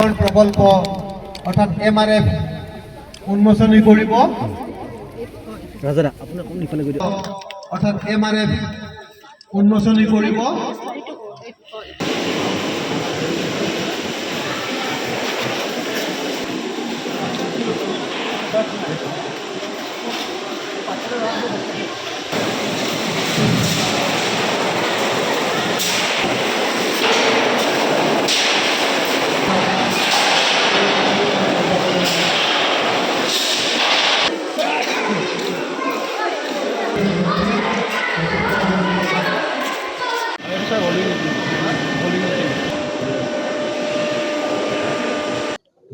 উন্নয়ন প্ৰকল্প অৰ্থাৎ MRF উন্মোচনী কৰিব অৰ্থাৎ MRF উন্মোচনী কৰিব।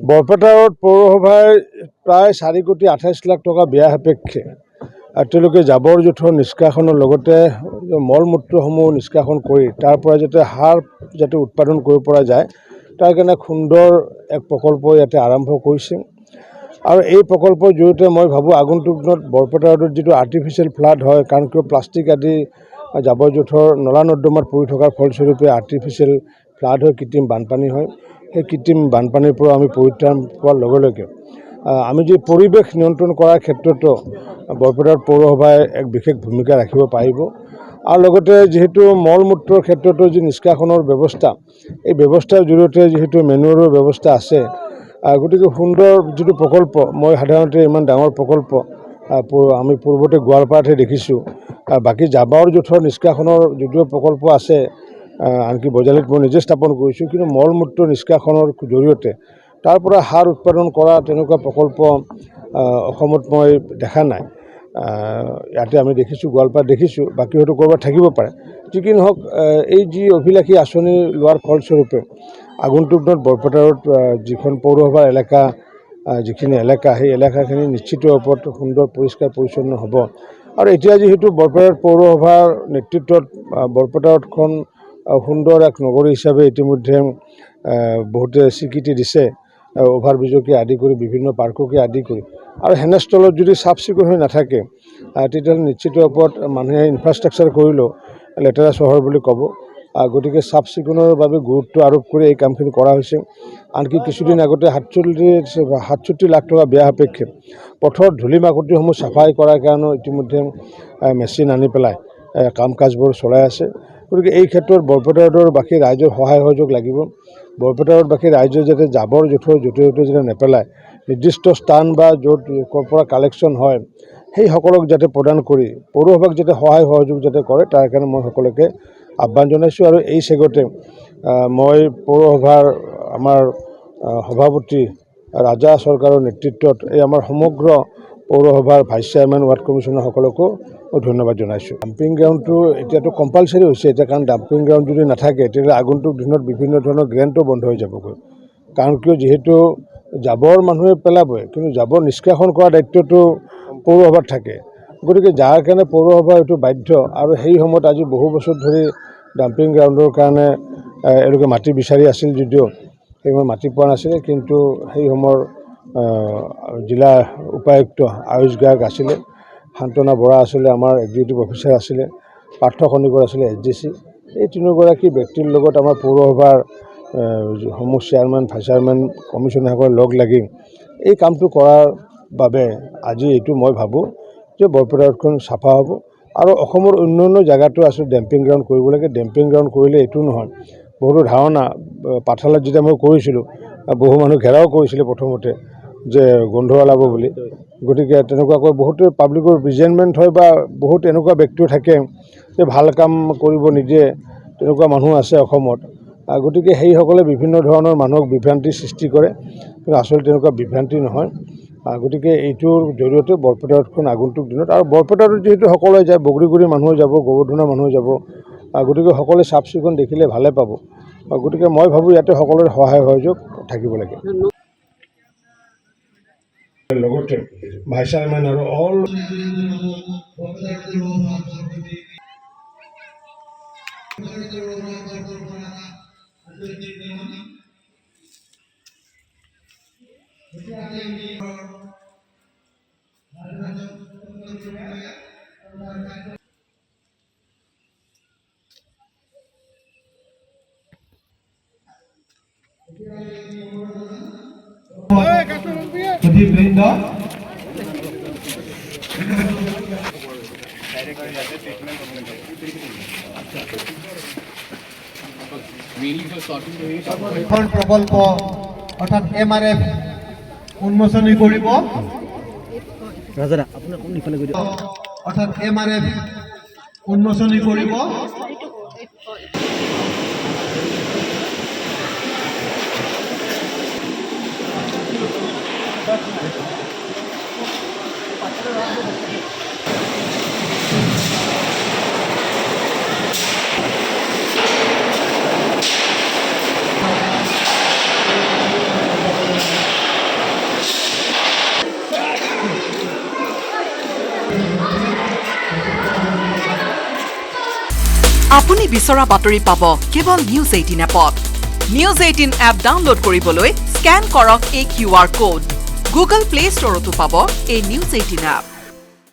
বৰপেটা পৌৰসভাই প্ৰায় 4,28,00,000 টকা ব্যয় সাপেক্ষে তেওঁলোকে জাবৰ জোঁথৰ নিষ্কাশনৰ লগতে মল মূত্ৰসমূহ নিষ্কাশন কৰি তাৰ পৰা যাতে সাৰ যাতে উৎপাদন কৰিব পৰা যায় তাৰ কাৰণে সুন্দৰ এক প্ৰকল্প ইয়াতে আৰম্ভ কৰিছে। আৰু এই প্ৰকল্পৰ জৰিয়তে মই ভাবোঁ আগন্তুক দিনত বৰপেটা ৰোডত যিটো আৰ্টিফিচিয়েল ফ্লাড হয়, কাৰণ কিয় প্লাষ্টিক আদি জাবৰ জোঁথৰ নলা নৰ্দমাত পৰি থকাৰ ফলস্বৰূপে আৰ্টিফিচিয়েল ফ্লাড হয়, কৃত্ৰিম বানপানী হয়। সেই কৃত্ৰিম বানপানীৰ পৰা আমি পৰিত্ৰাণ পোৱাৰ লগে লগে আমি যি পৰিৱেশ নিয়ন্ত্ৰণ কৰাৰ ক্ষেত্ৰতো বৰপেটা পৌৰসভাই এক বিশেষ ভূমিকা ৰাখিব পাৰিব। আৰু লগতে যিহেতু মল মূত্ৰৰ ক্ষেত্ৰতো যি নিষ্কাশনৰ ব্যৱস্থা, এই ব্যৱস্থাৰ জৰিয়তে যিহেতু মেনুৱেলৰ ব্যৱস্থা আছে, গতিকে সুন্দৰ যিটো প্ৰকল্প, মই সাধাৰণতে ইমান ডাঙৰ প্ৰকল্প আমি পূৰ্বতে গোৱালপাৰাতহে দেখিছোঁ। বাকী জাবৰ জোঁথৰ নিষ্কাশনৰ যদিও প্ৰকল্প আছে, আনকি বজালিত মই নিজে স্থাপন কৰিছোঁ, কিন্তু মল মূত্ৰ নিষ্কাশনৰ জৰিয়তে তাৰ পৰা সাৰ উৎপাদন কৰা তেনেকুৱা প্ৰকল্প অসমত মই দেখা নাই। ইয়াতে আমি দেখিছোঁ, গোৱালপাৰাত দেখিছোঁ, বাকী হয়তো ক'ৰবাত থাকিব পাৰে। যি কি নহওক, এই যি অভিলাষী আঁচনি লোৱাৰ ফলস্বৰূপে আগন্তুক দিনত বৰপেটাত যিখন পৌৰসভাৰ এলেকা, যিখিনি এলেকা, সেই এলেকাখিনি নিশ্চিত ওপৰত সুন্দৰ পৰিষ্কাৰ পৰিচ্ছন্ন হ'ব। আৰু এতিয়া যিহেতু বৰপেটা পৌৰসভাৰ নেতৃত্বত বৰপেটাখন সুন্দৰ এক নগৰী হিচাপে ইতিমধ্যে বহুতে স্বীকৃতি দিছে, অভাৰব্ৰিজকে আদি কৰি বিভিন্ন পাৰ্ককে আদি কৰি। আৰু সেনেস্থলত যদি চাফ চিকুণ হৈ নাথাকে তেতিয়াহ'লে নিশ্চিত ওপৰত মানুহে ইনফ্ৰাষ্ট্ৰাকচাৰ কৰিলেও লেতেৰা চহৰ বুলি ক'ব। গতিকে চাফ চিকুণৰ বাবে গুৰুত্ব আৰোপ কৰি এই কামখিনি কৰা হৈছে। আনকি কিছুদিন আগতে 67 লাখ টকা ব্যয় সাপেক্ষে পথৰ ধূলি মাকতিসমূহ চাফাই কৰাৰ কাৰণেও ইতিমধ্যে মেচিন আনি পেলাই কাম কাজবোৰ চলাই আছে। গতিকে এই ক্ষেত্ৰত বৰপেটা ৰোডৰ বাকী ৰাইজৰ সহায় সহযোগ লাগিব। বৰপেটা ৰোড বাকী ৰাইজে যাতে জাবৰ জোঁথৰ য'তে ত'তে যাতে নেপেলায়, নিৰ্দিষ্ট স্থান বা য'ত ক'ৰ পৰা কালেকশ্যন হয় সেইসকলক যাতে প্ৰদান কৰি পৌৰসভাক যাতে সহায় সহযোগ যাতে কৰে, তাৰ কাৰণে মই সকলোকে আহ্বান জনাইছোঁ। আৰু এই চেগতে মই পৌৰসভাৰ আমাৰ সভাপতি ৰাজা চৰকাৰৰ নেতৃত্বত এই আমাৰ সমগ্ৰ পৌৰসভাৰ ভাইচ চেয়াৰমেন, ৱাৰ্ড কমিশ্যনাৰসকলকো ধন্যবাদ জনাইছোঁ। ডাম্পিং গ্ৰাউণ্ডটো এতিয়াতো কম্পালচৰি হৈছে এতিয়া, কাৰণ ডাম্পিং গ্ৰাউণ্ড যদি নাথাকে তেতিয়াহ'লে আগন্তুক দিনত বিভিন্ন ধৰণৰ গ্ৰেণ্টো বন্ধ হৈ যাবগৈ। কাৰণ কিয়, যিহেতু জাবৰ মানুহে পেলাবই, কিন্তু জাবৰ নিষ্কাশন কৰাৰ দায়িত্বটো পৌৰসভাত থাকে। গতিকে যাৰ কাৰণে পৌৰসভা এইটো বাধ্য। আৰু সেই সময়ত আজি বহু বছৰ ধৰি ডাম্পিং গ্ৰাউণ্ডৰ কাৰণে এওঁলোকে মাটি বিচাৰি আছিল যদিও সেই সময়ত মাটি পোৱা নাছিলে, কিন্তু সেই সময়ৰ জিলা উপায়ুক্ত আয়ুষ গাৰ্গ আছিলে, শান্তনা বৰা আছিলে, আমাৰ এক্সিকিউটিভ অফিচাৰ আছিলে, পাৰ্থ খনিকৰ আছিলে SDC। এই তিনিগৰাকী ব্যক্তিৰ লগত আমাৰ পৌৰসভাৰ সমূহ চেয়াৰমেন, ভাইচ চেয়াৰমেন, কমিশ্যনাৰসকলে লগ লাগি এই কামটো কৰাৰ বাবে আজি এইটো মই ভাবোঁ যে বৰপেটাখন চাফা হ'ব। আৰু অসমৰ অন্য জেগাতো আচলতে ডেম্পিং গ্ৰাউণ্ড কৰিব লাগে। ডেম্পিং গ্ৰাউণ্ড কৰিলে এইটো নহয়, বহুতো ধাৰণা পাঠশালাত যেতিয়া মই কৰিছিলোঁ বহু মানুহ ঘেৰাও কৰিছিলে প্ৰথমতে যে গোন্ধ ওলাব বুলি। গতিকে তেনেকুৱাকৈ বহুতো পাব্লিকৰ ৰিজেণ্টমেণ্ট হয় বা বহুত এনেকুৱা ব্যক্তিও থাকে যে ভাল কাম কৰিব নিদিয়ে, তেনেকুৱা মানুহ আছে অসমত। গতিকে সেইসকলে বিভিন্ন ধৰণৰ মানুহক বিভ্ৰান্তিৰ সৃষ্টি কৰে, কিন্তু আচলতে তেনেকুৱা বিভ্ৰান্তি নহয়। গতিকে এইটোৰ জৰিয়তে বৰপেটাখন আগন্তুক দিনত, আৰু বৰপেটাত যিহেতু সকলোৱে যায়, বগৰীগুৰি মানুহ যাব, গোবৰ্ধনা মানুহ যাব, গতিকে সকলোৱে চাফ চিকুণ দেখিলে ভালে পাব। গতিকে মই ভাবোঁ ইয়াতে সকলোৰে সহায় সহযোগ থাকিব লাগে। লগতে ভাইচ চেয়াৰমেন আৰু অল সুধীবৃন্দ এখন প্ৰকল্প অৰ্থাৎ MRF উন্মোচনী কৰিব অৰ্থাৎ MRF উন্মোচনী কৰিব আপুনি বিচৰা বাতৰি পাব কেৱল নিউজ 18 এপত। নিউজ 18 এপ ডাউনলোড কৰিবলৈ স্কেন কৰক এই QR কোড। গুগল প্লে ষ্টৰতো পাব এই নিউজ 18 এপ।